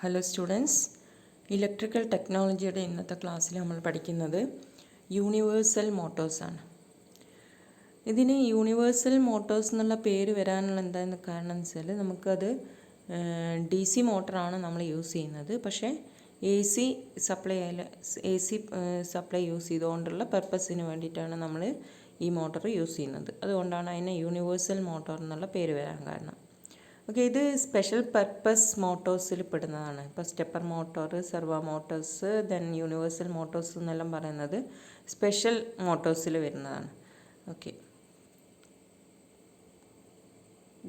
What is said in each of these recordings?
Hello students, electrical ടെക്നോളജിയുടെ ഇന്നത്തെ ക്ലാസ്സിൽ നമ്മൾ പഠിക്കുന്നത് യൂണിവേഴ്സൽ മോട്ടോഴ്സാണ്. ഇതിന് യൂണിവേഴ്സൽ മോട്ടോഴ്സ് എന്നുള്ള പേര് വരാനുള്ള എന്താണെന്ന് കാരണം എന്ന് വെച്ചാൽ നമുക്കത് ഡി സി മോട്ടറാണ് നമ്മൾ യൂസ് ചെയ്യുന്നത്. പക്ഷേ എ സി സപ്ലൈ യൂസ് ചെയ്തുകൊണ്ടുള്ള പർപ്പസിന് വേണ്ടിയിട്ടാണ് നമ്മൾ ഈ മോട്ടർ യൂസ് ചെയ്യുന്നത്. അതുകൊണ്ടാണ് അതിനെ യൂണിവേഴ്സൽ മോട്ടോർ എന്നുള്ള പേര് വരാൻ കാരണം. ഓക്കെ, ഇത് സ്പെഷ്യൽ പർപ്പസ് മോട്ടോഴ്സിൽ പെടുന്നതാണ്. ഇപ്പോൾ stepper motor, servo Motors, then universal Motors എന്നെല്ലാം പറയുന്നത് സ്പെഷ്യൽ മോട്ടോഴ്സിൽ വരുന്നതാണ്. ഓക്കെ,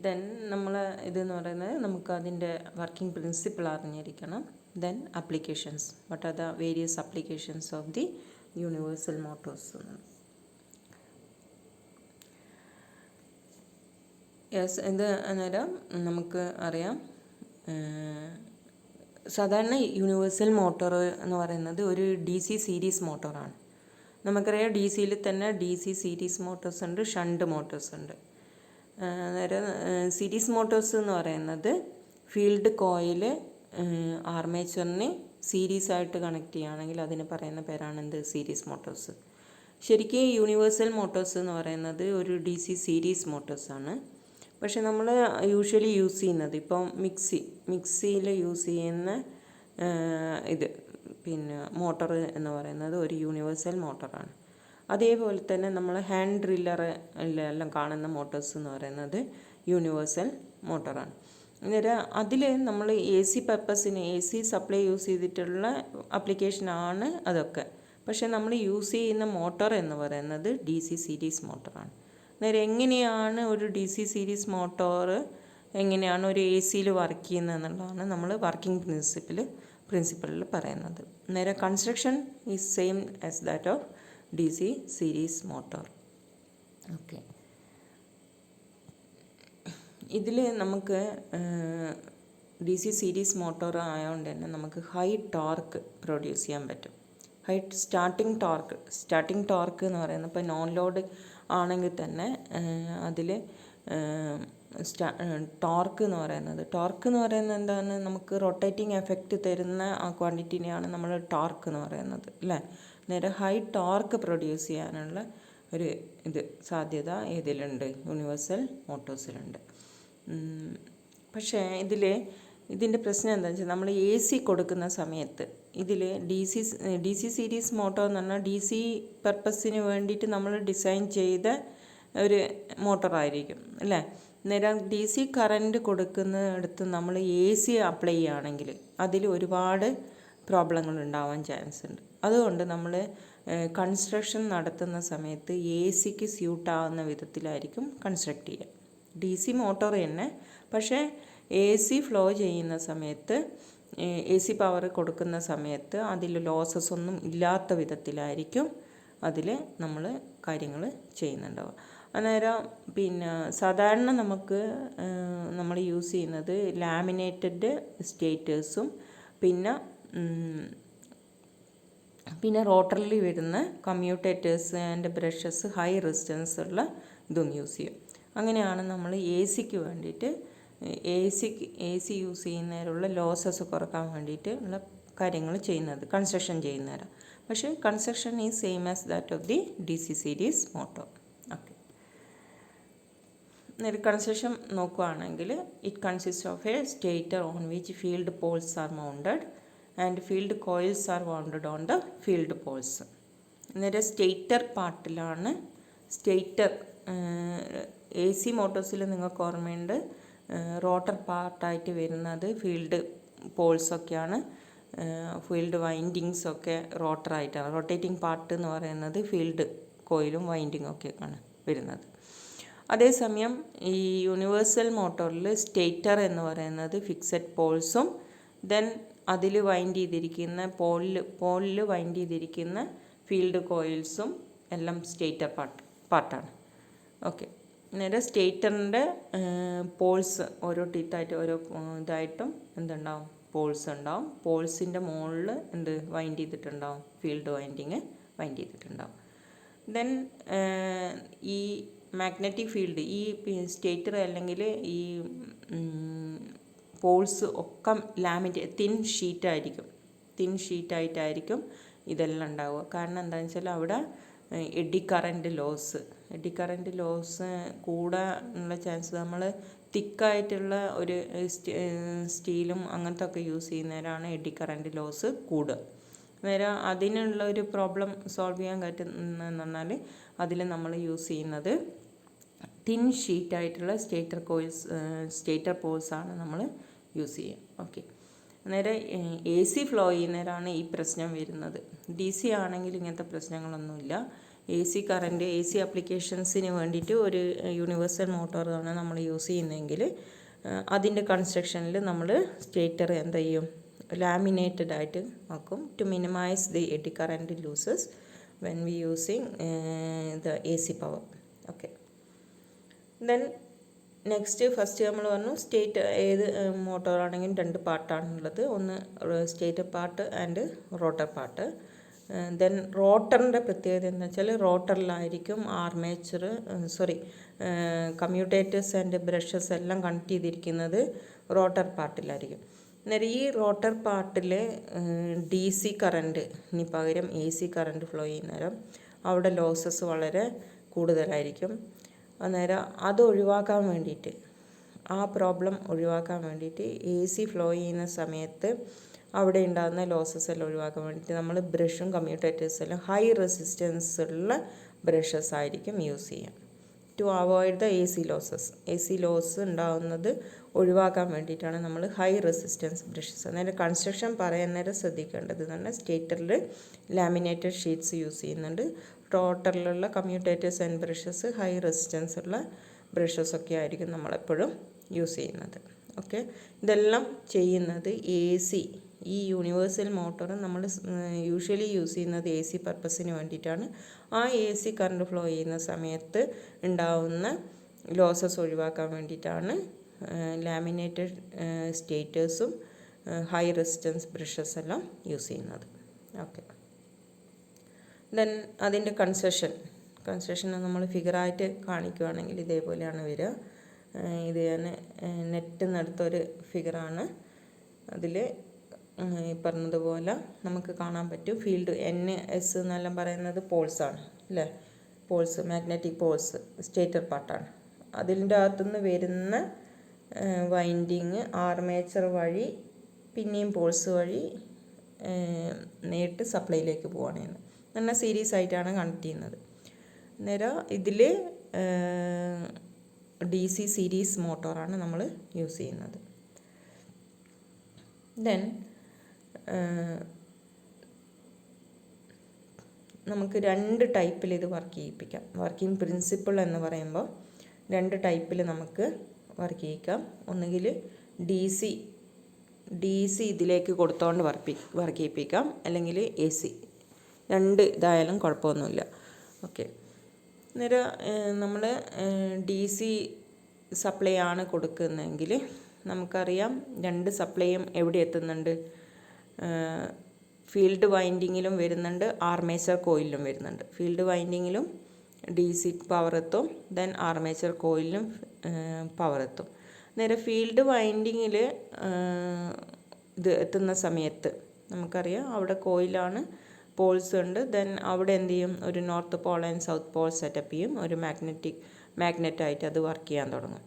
ദെൻ നമ്മൾ ഇതെന്ന് പറയുന്നത് നമുക്ക് അതിൻ്റെ വർക്കിംഗ് പ്രിൻസിപ്പിൾ അറിഞ്ഞിരിക്കണം. Then applications, what are the various applications of the universal Motors എന്നാണ്. യെസ്, ഇത് അന്നേരം നമുക്ക് അറിയാം, സാധാരണ യൂണിവേഴ്സൽ മോട്ടോർ എന്ന് പറയുന്നത് ഒരു ഡി സി സീരീസ് മോട്ടോറാണ്. നമുക്കറിയാം ഡി സിയിൽ തന്നെ ഡി സി സീരീസ് മോട്ടോഴ്സ് ഉണ്ട്, ഷണ്ട് മോട്ടോഴ്സ് ഉണ്ട്. അന്നേരം സീരീസ് മോട്ടോഴ്സ് എന്ന് പറയുന്നത് ഫീൽഡ് കോയിൽ ആർമേച്ചറിനെ സീരീസ് ആയിട്ട് കണക്ട് ചെയ്യുകയാണെങ്കിൽ അതിന് പറയുന്ന പേരാണ് എന്ത്, സീരീസ് മോട്ടോഴ്സ്. ശരിക്കും യൂണിവേഴ്സൽ മോട്ടോഴ്സ് എന്ന് പറയുന്നത് ഒരു ഡി സി സീരീസ് മോട്ടോഴ്സാണ്. പക്ഷെ നമ്മൾ യൂഷ്വലി യൂസ് ചെയ്യുന്നത് ഇപ്പം മിക്സിയിൽ യൂസ് ചെയ്യുന്ന മോട്ടർ എന്ന് പറയുന്നത് ഒരു യൂണിവേഴ്സൽ മോട്ടറാണ്. അതേപോലെ തന്നെ നമ്മൾ ഹാൻഡ് ഡ്രില്ലറിലെല്ലാം കാണുന്ന മോട്ടോഴ്സ് എന്ന് പറയുന്നത് യൂണിവേഴ്സൽ മോട്ടറാണ്. അന്നേരം അതിൽ നമ്മൾ എ സി പർപ്പസിന് എ സി സപ്ലൈ യൂസ് ചെയ്തിട്ടുള്ള ആപ്ലിക്കേഷനാണ് അതൊക്കെ. പക്ഷേ നമ്മൾ യൂസ് ചെയ്യുന്ന മോട്ടർ എന്ന് പറയുന്നത് ഡി സി സീരീസ് മോട്ടറാണ്. അന്നേരം എങ്ങനെയാണ് ഒരു ഡി സി സീരീസ് മോട്ടോർ എങ്ങനെയാണ് ഒരു എ സിയിൽ വർക്ക് ചെയ്യുന്നത് എന്നുള്ളതാണ് നമ്മൾ വർക്കിംഗ് പ്രിൻസിപ്പിളിൽ പറയുന്നത്. അന്നേരം construction is same as that of D C series motor. Okay, ഇതിൽ നമുക്ക് ഡി സി സീരീസ് മോട്ടോർ ആയതുകൊണ്ട് തന്നെ നമുക്ക് ഹൈ ടോർക്ക് പ്രൊഡ്യൂസ് ചെയ്യാൻ പറ്റും. സ്റ്റാർട്ടിംഗ് ടോർക്ക് എന്ന് പറയുന്നത് ഇപ്പോൾ നോൺ ലോഡ് ആണെങ്കിൽ തന്നെ അതിൽ ടോർക്ക് എന്ന് പറയുന്നത് എന്താണ്, നമുക്ക് റൊട്ടേറ്റിംഗ് എഫക്റ്റ് തരുന്ന ആ ക്വാണ്ടിറ്റിനെയാണ് നമ്മൾ ടോർക്ക് എന്ന് പറയുന്നത്, അല്ലേ? നേരെ ഹൈ ടോർക്ക് പ്രൊഡ്യൂസ് ചെയ്യാനുള്ള ഒരു സാധ്യത ഇതിലുണ്ട്, യൂണിവേഴ്സൽ മോട്ടോഴ്സിലുണ്ട്. പക്ഷേ ഇതിൻ്റെ പ്രശ്നം എന്താണെന്ന് വെച്ചാൽ നമ്മൾ എ സി കൊടുക്കുന്ന സമയത്ത് ഇതിൽ ഡി സി സീരീസ് മോട്ടോർ എന്ന് പറഞ്ഞാൽ ഡി സി പർപ്പസിന് വേണ്ടിയിട്ട് നമ്മൾ ഡിസൈൻ ചെയ്ത ഒരു മോട്ടറായിരിക്കും, അല്ലേ? നേരം ഡി സി കറൻറ്റ് കൊടുക്കുന്നിടത്ത് നമ്മൾ എ സി അപ്ലൈ ചെയ്യുകയാണെങ്കിൽ അതിൽ ഒരുപാട് പ്രോബ്ലങ്ങൾ ഉണ്ടാവാൻ ചാൻസ് ഉണ്ട്. അതുകൊണ്ട് നമ്മൾ കൺസ്ട്രക്ഷൻ നടത്തുന്ന സമയത്ത് എ സിക്ക് സ്യൂട്ടാവുന്ന വിധത്തിലായിരിക്കും കൺസ്ട്രക്റ്റ് ചെയ്യുക. ഡി സി മോട്ടോർ തന്നെ, പക്ഷേ എ സി ഫ്ലോ ചെയ്യുന്ന സമയത്ത് എ സി പവർ കൊടുക്കുന്ന സമയത്ത് അതിൽ ലോസസ് ഒന്നും ഇല്ലാത്ത വിധത്തിലായിരിക്കും അതിൽ നമ്മൾ കാര്യങ്ങൾ ചെയ്യുന്നുണ്ടാവുക. അന്നേരം സാധാരണ നമ്മൾ യൂസ് ചെയ്യുന്നത് ലാമിനേറ്റഡ് സ്റ്റേറ്റേഴ്സും പിന്നെ റോട്ടറിൽ വരുന്ന commutators and brushes high resistance ഉള്ള ഇതും യൂസ് ചെയ്യും. അങ്ങനെയാണ് നമ്മൾ എ സിക്ക് വേണ്ടിയിട്ട് എ സി യൂസ് ചെയ്യുന്നതിനുള്ള ലോസസ് കുറക്കാൻ വേണ്ടിയിട്ട് ഉള്ള കാര്യങ്ങൾ ചെയ്യുന്നത്, കൺസ്ട്രക്ഷൻ ചെയ്യുന്നേരം. പക്ഷേ construction is same as that of the D C series motor. Okay, construction നോക്കുകയാണെങ്കിൽ it consist of a stator on which field poles are mounted and field coils are mounted on the field poles. അന്നേരം stator പാർട്ടിലാണ് A C മോട്ടോഴ്സിൽ നിങ്ങൾക്ക് ഓർമ്മയുണ്ട്, rotor പാർട്ടായിട്ട് വരുന്നത് field പോൾസൊക്കെയാണ്, field വൈൻഡിങ്സൊക്കെ റോട്ടറായിട്ടാണ്. Rotating part എന്ന് പറയുന്നത് field കോയിലും വൈൻഡിങ്ങും ഒക്കെയാണ് വരുന്നത്. അതേസമയം ഈ യൂണിവേഴ്സൽ മോട്ടോറിൽ സ്റ്റേറ്റർ എന്ന് പറയുന്നത് ഫിക്സഡ് പോൾസും ദെൻ അതിൽ വൈൻഡ് ചെയ്തിരിക്കുന്ന പോളിൽ വൈൻഡ് ചെയ്തിരിക്കുന്ന ഫീൽഡ് കോയിൽസും എല്ലാം സ്റ്റേറ്റർ പാർട്ടാണ്. ഓക്കെ, നേരെ സ്റ്റേറ്ററിൻ്റെ പോൾസ് ഓരോ ടീത്തായിട്ട് ഓരോ ഇതായിട്ടും എന്തുണ്ടാവും, പോൾസ് ഉണ്ടാവും. പോൾസിൻ്റെ മുകളിൽ വൈൻഡ് ചെയ്തിട്ടുണ്ടാവും, ഫീൽഡ് വൈൻഡിങ് വൈൻഡ് ചെയ്തിട്ടുണ്ടാവും. ദെൻ ഈ മാഗ്നറ്റിക് ഫീൽഡ് ഈ സ്റ്റേറ്റർ അല്ലെങ്കിൽ ഈ പോൾസ് ഒക്കെ തിൻ ഷീറ്റായിട്ടായിരിക്കും ഇതെല്ലാം ഉണ്ടാവുക. കാരണം എന്താണെന്ന് വെച്ചാൽ അവിടെ എഡി കറൻറ്റ് ലോസ് കൂടാനുള്ള ചാൻസ്, നമ്മൾ തിക്കായിട്ടുള്ള ഒരു സ്റ്റീലും അങ്ങനത്തെ ഒക്കെ യൂസ് ചെയ്യുന്നവരാണ് എഡി കറൻറ്റ് ലോസ് കൂടുക. നേരെ അതിനുള്ള ഒരു പ്രോബ്ലം സോൾവ് ചെയ്യാൻ പറ്റുന്നതെന്ന് പറഞ്ഞാൽ അതിൽ നമ്മൾ യൂസ് ചെയ്യുന്നത് തിൻ ഷീറ്റായിട്ടുള്ള സ്റ്റേറ്റർ പോൾസാണ് നമ്മൾ യൂസ് ചെയ്യുക. ഓക്കെ, നേരെ AC ഫ്ലോ ചെയ്യുന്നവരാണ് ഈ പ്രശ്നം വരുന്നത്. DC ആണെങ്കിൽ ഇങ്ങനത്തെ പ്രശ്നങ്ങളൊന്നുമില്ല. AC ആപ്ലിക്കേഷൻസിന് വേണ്ടിയിട്ട് ഒരു യൂണിവേഴ്സൽ മോട്ടോറാണ് നമ്മൾ യൂസ് ചെയ്യുന്നതെങ്കിൽ അതിൻ്റെ കൺസ്ട്രക്ഷനിൽ നമ്മൾ സ്റ്റേറ്റർ എന്ത് ചെയ്യും, ലാമിനേറ്റഡ് ആയിട്ട് ആക്കും to minimize the eddy current losses when we using the AC power. Okay, then next first നമ്മൾ പറഞ്ഞു ഏത് മോട്ടോറാണെങ്കിലും 2 പാർട്ടാണുള്ളത്. ഒന്ന് stator part and rotor part. Then റോട്ടറിൻ്റെ പ്രത്യേകത എന്ന് വെച്ചാൽ റോട്ടറിലായിരിക്കും കമ്മ്യൂട്ടേറ്റേഴ്സ് ആൻഡ് ബ്രഷസ് എല്ലാം കണക്ട് ചെയ്തിരിക്കുന്നത് റോട്ടർ പാർട്ടിലായിരിക്കും. അന്നേരം ഈ റോട്ടർ പാർട്ടിൽ DC കറൻറ്റിന് പകരം AC കറൻറ്റ് ഫ്ലോ ചെയ്യുന്നേരം അവിടെ ലോസസ് വളരെ കൂടുതലായിരിക്കും. അന്നേരം അത് ഒഴിവാക്കാൻ വേണ്ടിയിട്ട്, ആ പ്രോബ്ലം ഒഴിവാക്കാൻ വേണ്ടിയിട്ട് AC ഫ്ലോ ചെയ്യുന്ന സമയത്ത് അവിടെ ഉണ്ടാകുന്ന ലോസസ് എല്ലാം ഒഴിവാക്കാൻ വേണ്ടിയിട്ട് നമ്മൾ ബ്രഷും കമ്മ്യൂട്ടേറ്റേഴ്സും എല്ലാം ഹൈ റെസിസ്റ്റൻസ് ഉള്ള ബ്രഷസ് ആയിരിക്കും യൂസ് ചെയ്യുക to avoid the AC loss ഉണ്ടാകുന്നത് ഒഴിവാക്കാൻ വേണ്ടിയിട്ടാണ് നമ്മൾ ഹൈ റെസിസ്റ്റൻസ് ബ്രഷസ്. അന്നേരം കൺസ്ട്രക്ഷൻ പറയുന്നേരം ശ്രദ്ധിക്കേണ്ടത് തന്നെ സ്റ്റേറ്ററിൽ ലാമിനേറ്റഡ് ഷീറ്റ്സ് യൂസ് ചെയ്യുന്നുണ്ട്. റോട്ടറിലുള്ള commutators and brushes high resistance ഉള്ള ബ്രഷസൊക്കെ ആയിരിക്കും നമ്മളെപ്പോഴും യൂസ് ചെയ്യുന്നത്. ഓക്കെ, ഇതെല്ലാം ചെയ്യുന്നത് ഈ യൂണിവേഴ്സൽ മോട്ടോർ നമ്മൾ യൂഷ്വലി യൂസ് ചെയ്യുന്നത് AC പർപ്പസിന് വേണ്ടിയിട്ടാണ്. ആ AC കറണ്ട് ഫ്ലോ ചെയ്യുന്ന സമയത്ത് ഉണ്ടാവുന്ന ലോസസ് ഒഴിവാക്കാൻ വേണ്ടിയിട്ടാണ് ലാമിനേറ്റഡ് സ്റ്റേറ്റേഴ്സും ഹൈ റെസിസ്റ്റൻസ് ബ്രഷസ് എല്ലാം യൂസ് ചെയ്യുന്നത്. ഓക്കെ, ദെൻ അതിൻ്റെ കൺസ്ട്രക്ഷൻ നമ്മൾ ഫിഗറായിട്ട് കാണിക്കുകയാണെങ്കിൽ ഇതേപോലെയാണ് വരിക. ഇത് ഞാൻ നെറ്റിനടുത്തൊരു ഫിഗറാണ്. അതിൽ പറഞ്ഞതുപോലെ നമുക്ക് കാണാൻ പറ്റും ഫീൽഡ് NS എന്നെല്ലാം പറയുന്നത് പോൾസാണ് അല്ലേ, മാഗ്നറ്റിക് പോൾസ് സ്റ്റേറ്റർ പാർട്ടാണ്. അതിൻ്റെ അകത്തുനിന്ന് വരുന്ന വൈൻഡിങ് ആർമേച്ചർ വഴി പിന്നെയും പോൾസ് വഴി നേരിട്ട് സപ്ലൈയിലേക്ക് പോവുകയാണ്. എന്നാൽ സീരീസ് ആയിട്ടാണ് കണക്ട് ചെയ്യുന്നത്. അന്നേരം ഇതിൽ DC സീരീസ് മോട്ടോറാണ് നമ്മൾ യൂസ് ചെയ്യുന്നത്. ദെൻ നമുക്ക് 2 ടൈപ്പിൽ ഇത് വർക്ക് ചെയ്യിപ്പിക്കാം. വർക്കിംഗ് പ്രിൻസിപ്പിൾ എന്ന് പറയുമ്പോൾ 2 ടൈപ്പിൽ നമുക്ക് വർക്ക് ചെയ്യിക്കാം. ഒന്നുകിൽ DC ഇതിലേക്ക് കൊടുത്തുകൊണ്ട് വർക്ക് ചെയ്യിപ്പിക്കാം, അല്ലെങ്കിൽ AC. 2 ഇതായാലും കുഴപ്പമൊന്നുമില്ല. ഓക്കെ, അന്നേരം നമ്മൾ DC സപ്ലൈ ആണ് കൊടുക്കുന്നതെങ്കിൽ നമുക്കറിയാം 2 സപ്ലൈയും എവിടെ എത്തുന്നുണ്ട്, ഫീൽഡ് വൈൻഡിങ്ങിലും വരുന്നുണ്ട്, ആർമേച്ചർ കോയിലിലും വരുന്നുണ്ട്. ഫീൽഡ് വൈൻഡിങ്ങിലും DC പവർ എത്തും, ദെൻ ആർമേച്ചർ കോയിലിലും പവർ എത്തും. നേരെ ഫീൽഡ് വൈൻഡിങ്ങിൽ ഇത് എത്തുന്ന സമയത്ത് നമുക്കറിയാം അവിടെ കോയിലാണ്, പോൾസ് ഉണ്ട്. ദെൻ അവിടെ എന്ത് ചെയ്യും, ഒരു north Paul and south Paul setup ചെയ്യും, ഒരു മാഗ്നറ്റായിട്ട് അത് വർക്ക് ചെയ്യാൻ തുടങ്ങും.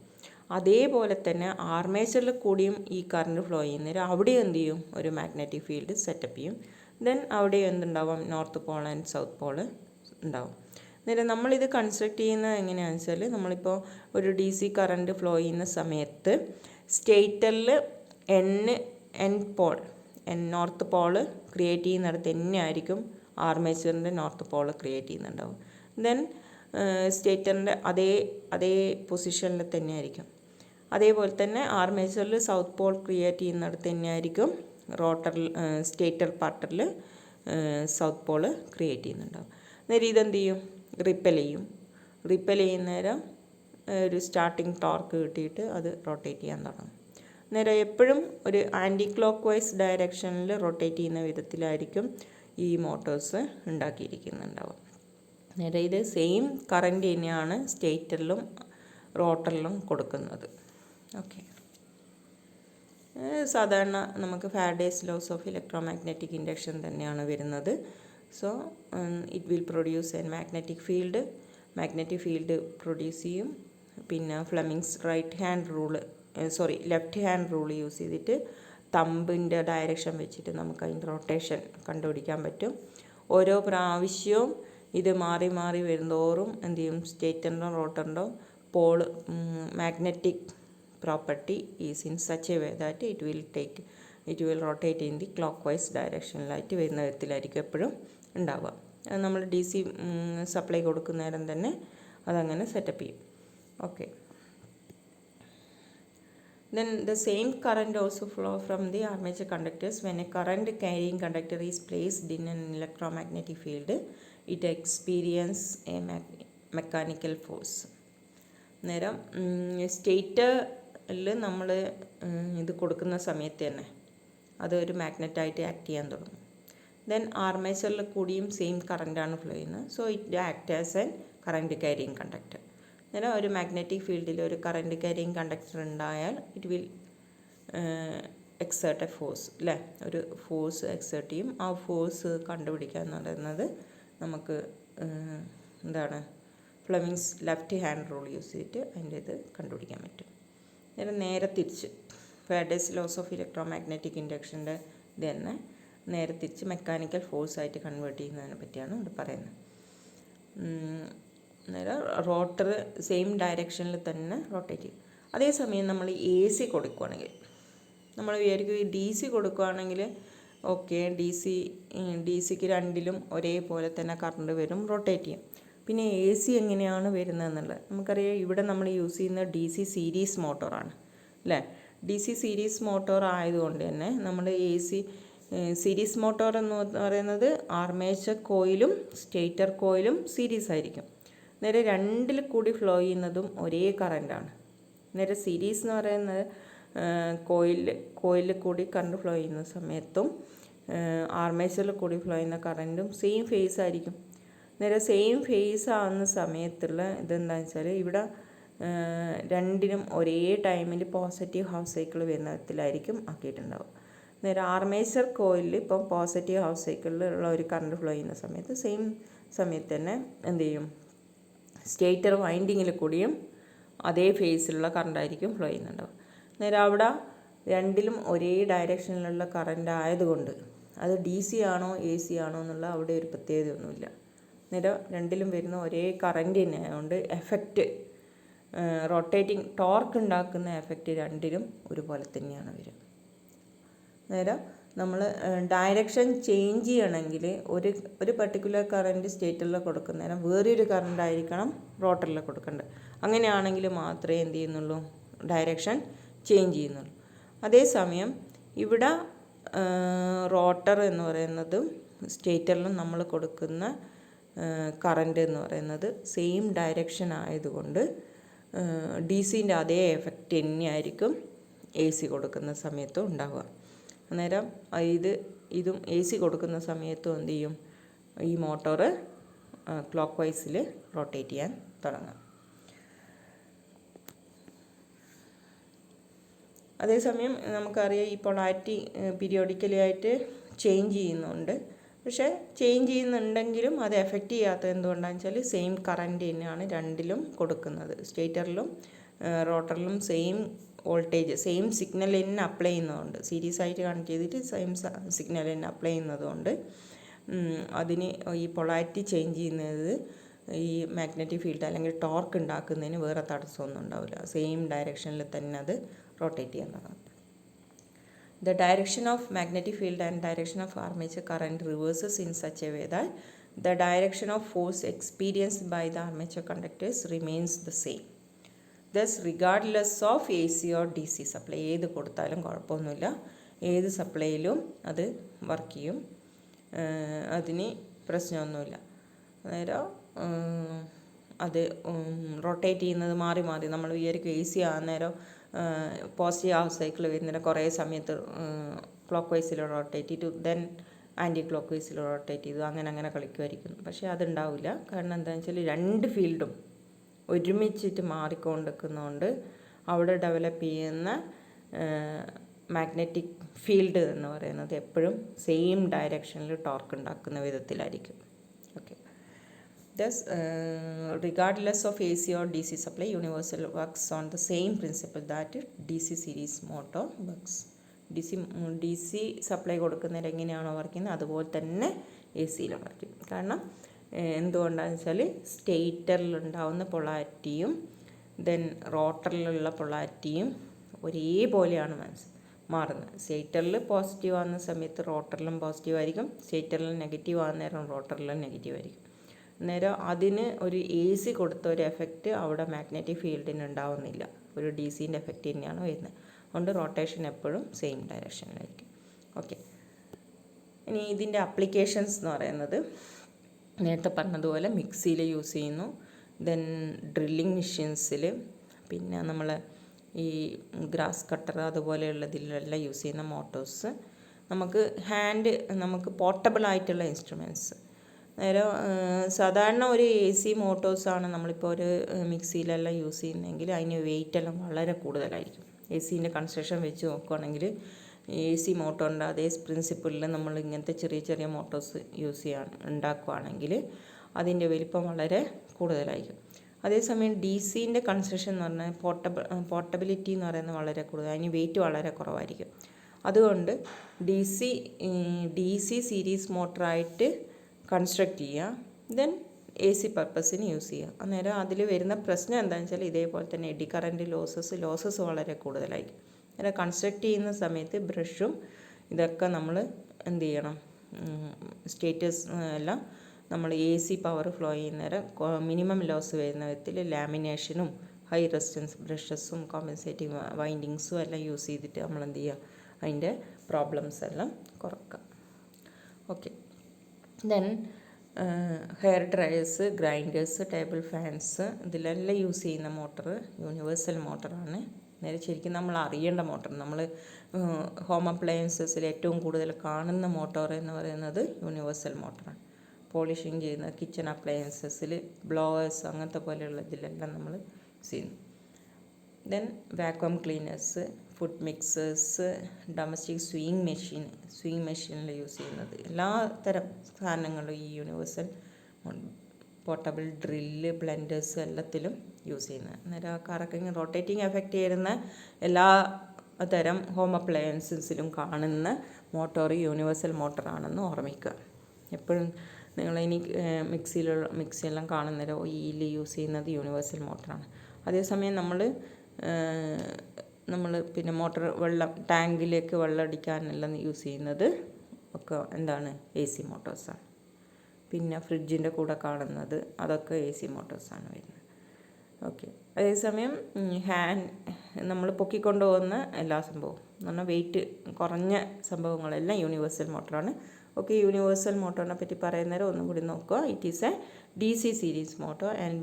അതേപോലെ തന്നെ ആർമേച്ചറിൽ കൂടിയും ഈ കറണ്ട് ഫ്ലോ ചെയ്യുന്നേരം അവിടെ എന്ത് ചെയ്യും, ഒരു മാഗ്നറ്റിക് ഫീൽഡ് സെറ്റപ്പ് ചെയ്യും. ദെൻ അവിടെ എന്തുണ്ടാവും, north Paul and south Paul ഉണ്ടാവും. അന്നേരം നമ്മളിത് കൺസ്ട്രക്ട് ചെയ്യുന്നത് എങ്ങനെയാണെന്ന് വെച്ചാൽ, നമ്മളിപ്പോൾ ഒരു DC കറണ്ട് ഫ്ലോ ചെയ്യുന്ന സമയത്ത് സ്റ്റേറ്ററിൽ നോർത്ത് പോള് ക്രിയേറ്റ് ചെയ്യുന്നിടത്ത് തന്നെ ആയിരിക്കും ആർമേച്ചറിൻ്റെ നോർത്ത് പോള് ക്രിയേറ്റ് ചെയ്യുന്നുണ്ടാവും. ദെൻ സ്റ്റേറ്ററിൻ്റെ അതേ പൊസിഷനിൽ തന്നെ ആയിരിക്കും. അതേപോലെ തന്നെ ആർമേച്ചറിൽ സൗത്ത് പോൾ ക്രിയേറ്റ് ചെയ്യുന്നിടത്ത് തന്നെ ആയിരിക്കും സ്റ്റേറ്റർ പാർട്ടിൽ സൗത്ത് പോള് ക്രിയേറ്റ് ചെയ്യുന്നുണ്ടാവും. അന്നേരം ഇതെന്ത് ചെയ്യും, റിപ്പൽ ചെയ്യുന്നേരം ഒരു സ്റ്റാർട്ടിങ് ടോർക്ക് കിട്ടിയിട്ട് അത് റൊട്ടേറ്റ് ചെയ്യാൻ തുടങ്ങും. നേരെ എപ്പോഴും ഒരു ആൻറ്റി ക്ലോക്ക് വൈസ് ഡയറക്ഷനിൽ റൊട്ടേറ്റ് ചെയ്യുന്ന വിധത്തിലായിരിക്കും ഈ മോട്ടോഴ്സ് ഉണ്ടാക്കിയിരിക്കുന്നുണ്ടാവും. നേരെ ഇത് സെയിം കറൻറ്റ് തന്നെയാണ് സ്റ്റേറ്ററിലും റോട്ടറിലും കൊടുക്കുന്നത്. ഓക്കെ, സാധാരണ നമുക്ക് Faraday's laws of electromagnetic induction തന്നെയാണ് വരുന്നത്. So it will produce N magnetic field produce ചെയ്യും. പിന്നെ Fleming's left hand rule use ചെയ്തിട്ട് തമ്പിൻ്റെ ഡയറക്ഷൻ വെച്ചിട്ട് നമുക്ക് അതിൻ്റെ റൊട്ടേഷൻ കണ്ടുപിടിക്കാൻ പറ്റും. ഓരോ പ്രാവശ്യവും ഇത് മാറി മാറി വരുന്തോറും എന്ത് ചെയ്യും, സ്റ്റേറ്ററിൻ്റെ റോട്ടറിൻ്റെ magnetic property is in such a way that it will rotate in the clockwise ഡയറക്ഷനിലായിട്ട് വരുന്ന വിധത്തിലായിരിക്കും എപ്പോഴും ഉണ്ടാവുക. നമ്മൾ DC സപ്ലൈ കൊടുക്കുന്ന നേരം തന്നെ അതങ്ങനെ സെറ്റപ്പ് ചെയ്യും. Okay. Then the same current also flow from the armature conductors. When a current carrying conductor is placed in an electromagnetic field, it experiences a mechanical force. നേരം സ്റ്റേറ്ററിൽ നമ്മൾ ഇത് കൊടുക്കുന്ന സമയത്ത് തന്നെ അതൊരു മാഗ്നറ്റായിട്ട് ആക്ട് ചെയ്യാൻ തുടങ്ങും. ദെൻ ആർമേച്ചറിൽ കൂടിയും സെയിം കറണ്ടാണ് ഫ്ലോ ചെയ്യുന്നത്. So it act as an current carrying conductor. അന്നേരം ഒരു മാഗ്നറ്റിക് ഫീൽഡിൽ ഒരു കറണ്ട് ക്യാരിയിങ് കണ്ടക്ടർ ഉണ്ടായാൽ it will exert A force, അല്ലേ? ഒരു ഫോഴ്സ് എക്സേർട്ട് ചെയ്യും. ആ ഫോഴ്സ് കണ്ടുപിടിക്കുക എന്ന് പറയുന്നത് നമുക്ക് എന്താണ്, Fleming's left hand rule use ചെയ്തിട്ട് അതിൻ്റെ ഇത് കണ്ടുപിടിക്കാൻ പറ്റും. നേരെ തിരിച്ച് ഫാരഡേസ് ലോസ് ഓഫ് ഇലക്ട്രോമാഗ്നറ്റിക് ഇൻഡക്ഷൻ്റെ ഇത് തന്നെ നേരെ തിരിച്ച് മെക്കാനിക്കൽ ഫോഴ്സായിട്ട് കൺവേർട്ട് ചെയ്യുന്നതിനെ പറ്റിയാണ് ഇവിടെ പറയുന്നത്. നേരെ റോട്ടർ സെയിം ഡയറക്ഷനിൽ തന്നെ റൊട്ടേറ്റ് ചെയ്യും. അതേസമയം നമ്മൾ AC കൊടുക്കുകയാണെങ്കിൽ, നമ്മൾ വിചാരിക്കും ഈ DC കൊടുക്കുകയാണെങ്കിൽ ഓക്കെ, DCക്ക് രണ്ടിലും ഒരേപോലെ തന്നെ കറണ്ട് വരും, റൊട്ടേറ്റ് ചെയ്യും. പിന്നെ AC എങ്ങനെയാണ് വരുന്നതെന്നുള്ളത് നമുക്കറിയാം. ഇവിടെ നമ്മൾ യൂസ് ചെയ്യുന്ന DC സീരീസ് മോട്ടോറാണ്, അല്ലേ? DC സീരീസ് മോട്ടോർ ആയതുകൊണ്ട് തന്നെ നമ്മൾ AC സീരീസ് മോട്ടോർ എന്ന് പറയുന്നത് ആർമേച്ചർ കോയിലും സ്റ്റേറ്റർ കോയിലും സീരീസ് ആയിരിക്കും. നേരെ രണ്ടിൽ കൂടി ഫ്ലോ ചെയ്യുന്നതും ഒരേ കറണ്ടാണ്. നേരെ സീരീസ് എന്ന് പറയുന്നത് കോയിലിൽ കൂടി കറണ്ട് ഫ്ലോ ചെയ്യുന്ന സമയത്തും ആർമേച്ചറിൽ കൂടി ഫ്ലോ ചെയ്യുന്ന കറണ്ടും സെയിം ഫേസ് ആയിരിക്കും. നേരെ സെയിം ഫേസ് ആവുന്ന സമയത്തുള്ള ഇതെന്താണെന്ന് വെച്ചാൽ ഇവിടെ രണ്ടിനും ഒരേ ടൈമിൽ പോസിറ്റീവ് ഹാഫ് സൈക്കിൾ വരുന്ന വിധത്തിലായിരിക്കും ആക്കിയിട്ടുണ്ടാവും. നേരെ ആർമേച്ചർ കോയിലിൽ ഇപ്പം പോസിറ്റീവ് ഹാഫ് സൈക്കിളിലുള്ള ഒരു കറണ്ട് ഫ്ലോ ചെയ്യുന്ന സമയത്ത് സെയിം സമയത്ത് തന്നെ എന്ത് ചെയ്യും, സ്റ്റേറ്റർ വൈൻഡിങ്ങിൽ കൂടിയും അതേ ഫേസിലുള്ള കറണ്ടായിരിക്കും ഫ്ലോ ചെയ്യുന്നുണ്ടാവും. നേരെ അവിടെ രണ്ടിലും ഒരേ ഡയറക്ഷനിലുള്ള കറണ്ട് ആയതുകൊണ്ട് അത് DC ആണോ AC ആണോ എന്നുള്ള അവിടെ ഒരു പ്രത്യേകതയൊന്നുമില്ല. നേരെ രണ്ടിലും വരുന്ന ഒരേ കറണ്ട് തന്നെ ആയതുകൊണ്ട് എഫക്റ്റ്, റൊട്ടേറ്റിംഗ് ടോർക്ക് ഉണ്ടാക്കുന്ന എഫക്റ്റ് രണ്ടിലും ഒരുപോലെ തന്നെയാണ് വരിക. നേരെ നമ്മൾ ഡയറക്ഷൻ ചേഞ്ച് ചെയ്യണമെങ്കിൽ ഒരു പർട്ടിക്കുലർ കറണ്ട് സ്റ്റേറ്ററിൽ കൊടുക്കുന്നേരം വേറൊരു കറണ്ട് ആയിരിക്കണം റോട്ടറിൽ കൊടുക്കേണ്ടത്. അങ്ങനെയാണെങ്കിൽ മാത്രമേ എന്ത് ചെയ്യുന്നുള്ളൂ, ഡയറക്ഷൻ ചേഞ്ച് ചെയ്യുന്നുള്ളൂ. അതേസമയം ഇവിടെ റോട്ടർ എന്ന് പറയുന്നതും സ്റ്റേറ്ററിലും നമ്മൾ കൊടുക്കുന്ന കറണ്ട് എന്ന് പറയുന്നത് സെയിം ഡയറക്ഷൻ ആയതുകൊണ്ട് DCൻ്റെ അതേ എഫക്റ്റ് തന്നെയായിരിക്കും AC കൊടുക്കുന്ന സമയത്തും ഉണ്ടാവുക. അന്നേരം ഇതും AC കൊടുക്കുന്ന സമയത്തും എന്ത് ചെയ്യും, ഈ മോട്ടോറ് ക്ലോക്ക് വൈസിൽ റൊട്ടേറ്റ് ചെയ്യാൻ തുടങ്ങും. അതേസമയം നമുക്കറിയാം ഈ പൊളാരിറ്റി പീരിയോഡിക്കലി ആയിട്ട് ചേഞ്ച് ചെയ്യുന്നുണ്ട്. പക്ഷേ ചേഞ്ച് ചെയ്യുന്നുണ്ടെങ്കിലും അത് എഫക്റ്റ് ചെയ്യാത്തത് എന്തുകൊണ്ടാണെന്ന് വെച്ചാൽ സെയിം കറണ്ട് തന്നെയാണ് രണ്ടിലും കൊടുക്കുന്നത്. സ്റ്റേറ്ററിലും റോട്ടറിലും സെയിം വോൾട്ടേജ്, സെയിം സിഗ്നൽ തന്നെ അപ്ലൈ ചെയ്യുന്നതുകൊണ്ട്, സീരീസ് ആയിട്ട് കണക്ട് ചെയ്തിട്ട് സെയിം സിഗ്നൽ തന്നെ അപ്ലൈ ചെയ്യുന്നതുകൊണ്ട് അതിന് ഈ പൊളാരിറ്റി ചേഞ്ച് ചെയ്യുന്നത് ഈ മാഗ്നറ്റിക് ഫീൽഡ് അല്ലെങ്കിൽ ടോർക്ക് ഉണ്ടാക്കുന്നതിന് വേറെ തടസ്സമൊന്നും ഉണ്ടാവില്ല. സെയിം ഡയറക്ഷനിൽ തന്നെ അത് റൊട്ടേറ്റ് ചെയ്യാൻ തുടങ്ങും. The direction of magnetic field and direction of armature current reverses in such a way that the direction of force experienced by the armature conductors remains the same. Thus, regardless of AC or DC supply, ഏത് കൊടുത്താലും കുഴപ്പമൊന്നുമില്ല, ഏത് സപ്ലൈയിലും അത് work ചെയ്യും, അതിന് പ്രശ്നമൊന്നുമില്ല. അന്നേരം അത് റൊട്ടേറ്റ് ചെയ്യുന്നത് മാറി മാറി നമ്മൾ വിചാരിക്കും AC ആകുന്നേരം പോസിറ്റീവ് ഹാഫ് സൈക്കിൾ വരുന്നേരം കുറേ സമയത്ത് ക്ലോക്ക് വൈസിൽ റൊട്ടേറ്റ് ചെയ്തു, ദെൻ ആൻറ്റി ക്ലോക്ക് വൈസിൽ റൊട്ടേറ്റ് ചെയ്തു, അങ്ങനെ കളിക്കുമായിരിക്കും. പക്ഷേ അതുണ്ടാവില്ല. കാരണം എന്താണെന്ന് വെച്ചാൽ രണ്ട് ഫീൽഡും ഒരുമിച്ചിട്ട് മാറിക്കൊണ്ടിരിക്കുന്നതുകൊണ്ട് അവിടെ ഡെവലപ്പ് ചെയ്യുന്ന മാഗ്നറ്റിക് ഫീൽഡ് എന്ന് പറയുന്നത് എപ്പോഴും സെയിം ഡയറക്ഷനിൽ ടോർക്ക് ഉണ്ടാക്കുന്ന വിധത്തിലായിരിക്കും. Okay. Thus, regardless of AC or DC supply, universal works on the same principle that DC series motor works. DC supply കൊടുക്കുന്നതിൽ എങ്ങനെയാണോ വർക്ക് ചെയ്യുന്നത് അതുപോലെ തന്നെ എ സിയിലും വർക്ക് ചെയ്യും. കാരണം എന്തുകൊണ്ടാണെന്ന് വെച്ചാൽ സ്റ്റേറ്ററിലുണ്ടാവുന്ന പൊളാരിറ്റിയും ദെൻ റോട്ടറിലുള്ള പൊളാരിറ്റിയും ഒരേപോലെയാണ് മാറുന്നത്. സ്റ്റേറ്ററിൽ പോസിറ്റീവ് ആകുന്ന സമയത്ത് റോട്ടറിലും പോസിറ്റീവ് ആയിരിക്കും, സ്റ്റേറ്ററിൽ നെഗറ്റീവ് ആകുന്ന നേരം റോട്ടറിലും നെഗറ്റീവ് ആയിരിക്കും. അന്നേരം അതിന് ഒരു എ സി കൊടുത്ത ഒരു എഫക്റ്റ് അവിടെ മാഗ്നറ്റിക് ഫീൽഡിന് ഉണ്ടാവുന്നില്ല, ഒരു ഡി സിൻ്റെ എഫക്റ്റ് തന്നെയാണ് വരുന്നത്. അതുകൊണ്ട് റൊട്ടേഷൻ എപ്പോഴും സെയിം ഡയറക്ഷനിലായിരിക്കും. ഓക്കെ. ഇനി ഇതിൻ്റെ അപ്ലിക്കേഷൻസ് എന്ന് പറയുന്നത് നേരത്തെ പറഞ്ഞതുപോലെ മിക്സിയിൽ യൂസ് ചെയ്യുന്നു, ദെൻ ഡ്രില്ലിങ് മെഷീൻസിൽ, പിന്നെ നമ്മൾ ഈ ഗ്രാസ് കട്ടർ അതുപോലെയുള്ളതിലെല്ലാം യൂസ് ചെയ്യുന്ന മോട്ടോഴ്സ്, നമുക്ക് പോർട്ടബിൾ ആയിട്ടുള്ള ഇൻസ്ട്രുമെൻറ്റ്സ്. നേരെ സാധാരണ ഒരു എ സി മോട്ടോഴ്സാണ് നമ്മളിപ്പോൾ ഒരു മിക്സിയിലെല്ലാം യൂസ് ചെയ്യുന്നതെങ്കിൽ അതിന് വെയിറ്റ് എല്ലാം വളരെ കൂടുതലായിരിക്കും. എ സിൻ്റെ കൺസ്ട്രക്ഷൻ വെച്ച് നോക്കുകയാണെങ്കിൽ എ സി മോട്ടോറിൻ്റെ അതേ പ്രിൻസിപ്പിളിൽ നമ്മൾ ഇങ്ങനത്തെ ചെറിയ ചെറിയ മോട്ടോഴ്സ് ഉണ്ടാക്കുകയാണെങ്കിൽ അതിൻ്റെ വലിപ്പം വളരെ കൂടുതലായിരിക്കും. അതേസമയം ഡി സിൻ്റെ കൺസ്ട്രക്ഷൻ എന്ന് പറഞ്ഞാൽ പോർട്ടബിലിറ്റി എന്ന് പറയുന്നത് വളരെ കൂടുതൽ, അതിന് വെയിറ്റ് വളരെ കുറവായിരിക്കും. അതുകൊണ്ട് ഡി സി സീരീസ് മോട്ടറായിട്ട് കൺസ്ട്രക്റ്റ് ചെയ്യുക, ദെൻ എ സി പർപ്പസിന് യൂസ് ചെയ്യുക. അന്നേരം അതിൽ വരുന്ന പ്രശ്നം എന്താണെന്ന് വെച്ചാൽ ഇതേപോലെ തന്നെ എഡി കറൻറ്റ് ലോസസ് വളരെ കൂടുതലായിരിക്കും. അന്നേരം കൺസ്ട്രക്റ്റ് ചെയ്യുന്ന സമയത്ത് ബ്രഷും ഇതൊക്കെ നമ്മൾ എന്ത് ചെയ്യണം, സ്റ്റേറ്റസ് എല്ലാം നമ്മൾ എ സി പവർ ഫ്ലോ ചെയ്യുന്നേരം മിനിമം ലോസ് വരുന്ന വിധത്തിൽ ലാമിനേഷനും ഹൈ റെസിസ്റ്റൻസ് ബ്രഷസും കോമ്പൻസേറ്റിംഗ് വൈൻഡിങ്സും എല്ലാം യൂസ് ചെയ്തിട്ട് നമ്മൾ എന്ത് ചെയ്യുക, അതിൻ്റെ പ്രോബ്ലംസ് എല്ലാം കുറക്കുക. Okay. Then hair dryers, grinders, table fans ഇതിലെല്ലാം യൂസ് ചെയ്യുന്ന മോട്ടർ യൂണിവേഴ്സൽ മോട്ടറാണ്. നേരെ ശരിക്കും നമ്മൾ അറിയേണ്ട മോട്ടർ, നമ്മൾ ഹോം അപ്ലയൻസസിൽ ഏറ്റവും കൂടുതൽ കാണുന്ന മോട്ടോർ എന്ന് പറയുന്നത് യൂണിവേഴ്സൽ മോട്ടറാണ്. പോളിഷിങ് ചെയ്യുന്ന കിച്ചൺ അപ്ലയൻസസിൽ ബ്ലോവേഴ്സ് അങ്ങനത്തെ പോലെയുള്ള ഇതിലെല്ലാം നമ്മൾ യൂസ് ചെയ്യുന്നു. Then vacuum cleaners, food mixers, domestic swing മെഷീനിൽ യൂസ് ചെയ്യുന്നത് എല്ലാ തരം സാധനങ്ങളും ഈ യൂണിവേഴ്സൽ പോർട്ടബിൾ ഡ്രില്ല്, ബ്ലെൻഡേഴ്സ് എല്ലാത്തിലും യൂസ് ചെയ്യുന്നത്. അന്നേരം കറക്കിങ് റൊട്ടേറ്റിംഗ് എഫക്റ്റ് ചെയ്യുന്ന എല്ലാ തരം ഹോം അപ്ലയൻസസിലും കാണുന്ന മോട്ടോർ യൂണിവേഴ്സൽ മോട്ടറാണെന്ന് ഓർമ്മിക്കുക. എപ്പോഴും നിങ്ങളിനി മിക്സിയെല്ലാം കാണുന്നേരം ഓയിൽ യൂസ് ചെയ്യുന്നത് യൂണിവേഴ്സൽ മോട്ടറാണ്. അതേസമയം നമ്മൾ പിന്നെ മോട്ടർ ടാങ്കിലേക്ക് വെള്ളം അടിക്കാനെല്ലാം യൂസ് ചെയ്യുന്നത് ഒക്കെ എന്താണ്, എ സി മോട്ടോഴ്സാണ്. പിന്നെ ഫ്രിഡ്ജിൻ്റെ കൂടെ കാണുന്നത് അതൊക്കെ എ സി മോട്ടോഴ്സാണ് വരുന്നത്. ഓക്കെ. അതേസമയം നമ്മൾ പൊക്കിക്കൊണ്ട് പോകുന്ന എല്ലാ സംഭവവും എന്ന് പറഞ്ഞാൽ വെയിറ്റ് കുറഞ്ഞ സംഭവങ്ങളെല്ലാം യൂണിവേഴ്സൽ മോട്ടറാണ്. ഓക്കെ. യൂണിവേഴ്സൽ മോട്ടറിനെ പറ്റി പറയുന്നേരം ഒന്നും കൂടി നോക്കുക. It is A D C series motor and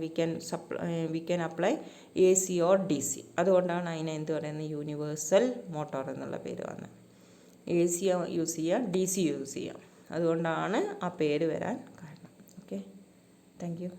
we can apply A C or D C. അതുകൊണ്ടാണ് അതിനെ എന്ത് പറയുന്നത്, യൂണിവേഴ്സൽ മോട്ടോർ എന്നുള്ള പേര് വന്നത്. എ സി യൂസ് ചെയ്യുക, ഡി സി യൂസ് ചെയ്യുക, അതുകൊണ്ടാണ് ആ പേര് വരാൻ കാരണം. ഓക്കെ. Thank you.